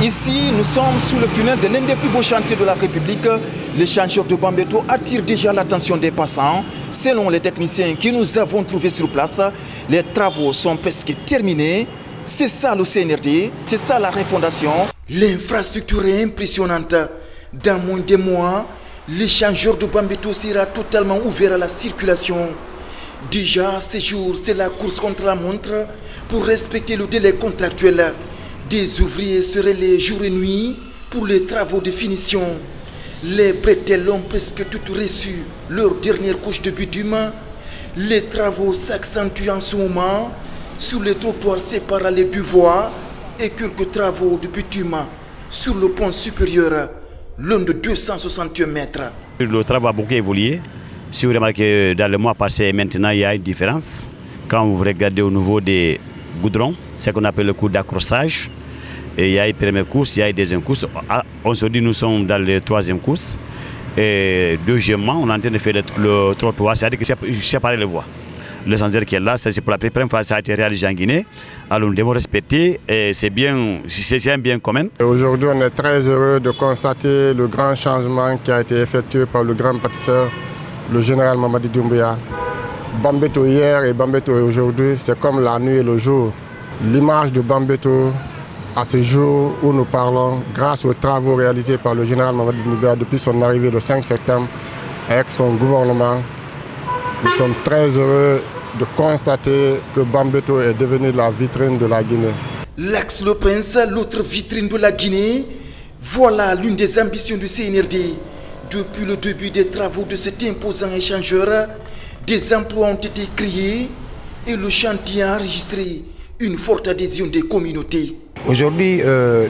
Ici, nous sommes sous le tunnel de l'un des plus beaux chantiers de la République. L'échangeur de Bambeto attire déjà l'attention des passants. Selon les techniciens que nous avons trouvés sur place, les travaux sont presque terminés. C'est ça le CNRD, c'est ça la refondation. L'infrastructure est impressionnante. Dans moins de mois, l'échangeur de Bambeto sera totalement ouvert à la circulation. Déjà, ces jours, c'est la course contre la montre pour respecter le délai contractuel. Des ouvriers seraient les jours et nuits pour les travaux de finition. Les bretelles ont presque toutes reçu leur dernière couche de bitume. Les travaux s'accentuent en ce moment sur les trottoirs séparant les deux voies et quelques travaux de bitume sur le pont supérieur, long de 261 mètres. Le travail a beaucoup évolué. Si vous remarquez, dans le mois passé, maintenant, il y a une différence. Quand vous regardez au niveau des goudrons, c'est ce qu'on appelle le coup d'accrochage. Et il y a une première course, il y a une deuxième course. Aujourd'hui, nous sommes dans la troisième course. Et deuxièmement, on est en train de faire le trottoir, c'est-à-dire que séparer les voies. Le sentier qui est là, c'est pour la première fois que ça a été réalisé en Guinée. Alors nous devons respecter, et c'est un bien commun. Aujourd'hui, on est très heureux de constater le grand changement qui a été effectué par le grand bâtisseur, le général Mamadi Doumbouya. Bambeto hier et Bambeto aujourd'hui, c'est comme la nuit et le jour. L'image de Bambeto à ce jour où nous parlons, grâce aux travaux réalisés par le général Mamadi Doumbouya depuis son arrivée le 5 septembre avec son gouvernement, nous sommes très heureux de constater que Bambeto est devenu la vitrine de la Guinée. L'Axe Le Prince, l'autre vitrine de la Guinée, voilà l'une des ambitions du CNRD. Depuis le début des travaux de cet imposant échangeur, des emplois ont été créés et le chantier a enregistré une forte adhésion des communautés. Aujourd'hui,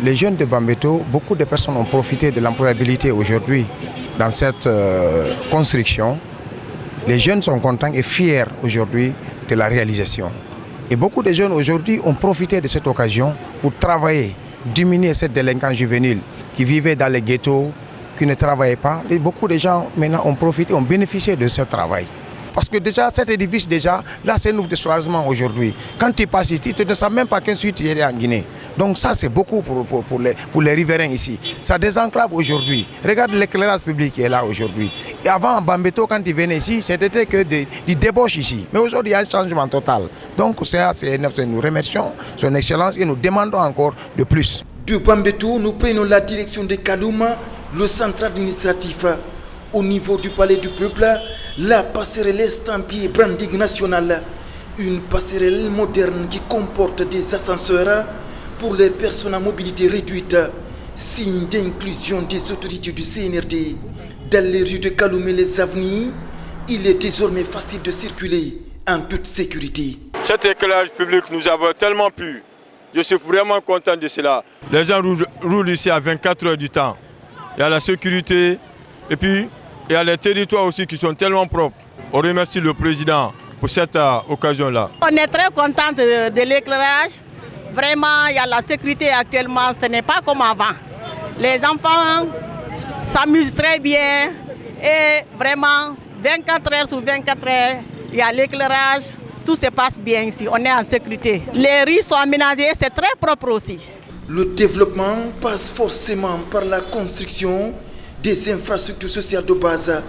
les jeunes de Bambeto, beaucoup de personnes ont profité de l'employabilité aujourd'hui dans cette construction. Les jeunes sont contents et fiers aujourd'hui de la réalisation. Et beaucoup de jeunes aujourd'hui ont profité de cette occasion pour travailler, diminuer cette délinquance juvénile qui vivait dans les ghettos, qui ne travaillaient pas. Et beaucoup de gens maintenant ont profité, ont bénéficié de ce travail. Parce que déjà, cet édifice, là c'est un ouvre de soulagement aujourd'hui. Quand tu passes ici, tu ne sais même pas qu'un suite est en Guinée. Donc ça, c'est beaucoup pour les riverains ici. Ça désenclave aujourd'hui. Regarde l'éclairage public qui est là aujourd'hui. Et avant, en Bambeto, quand ils venaient ici, c'était que des débauches ici. Mais aujourd'hui, il y a un changement total. Donc nous remercions son excellence et nous demandons encore de plus. De Bambeto, nous prenons la direction de Kalouma, le centre administratif. Au niveau du palais du peuple, la passerelle estampillée branding national. Une passerelle moderne qui comporte des ascenseurs pour les personnes à mobilité réduite. Signe d'inclusion des autorités du CNRD. Dans les rues de Kaloum et les avenues, il est désormais facile de circuler en toute sécurité. Cet éclairage public nous avons tellement plu. Je suis vraiment content de cela. Les gens roulent ici à 24 heures du temps. Il y a la sécurité et puis il y a les territoires aussi qui sont tellement propres. On remercie le président pour cette occasion-là. On est très content de l'éclairage. Vraiment, il y a la sécurité actuellement, ce n'est pas comme avant. Les enfants s'amusent très bien et vraiment, 24 heures sur 24 heures, il y a l'éclairage, tout se passe bien ici, on est en sécurité. Les rues sont aménagées, c'est très propre aussi. Le développement passe forcément par la construction des infrastructures sociales de base.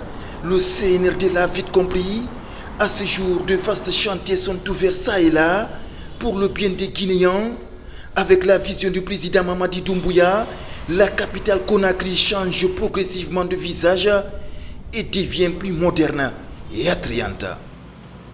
Le CNRD l'a vite compris. À ce jour, de vastes chantiers sont ouverts ça et là pour le bien des Guinéens. Avec la vision du président Mamadi Doumbouya, la capitale Conakry change progressivement de visage et devient plus moderne et attrayante.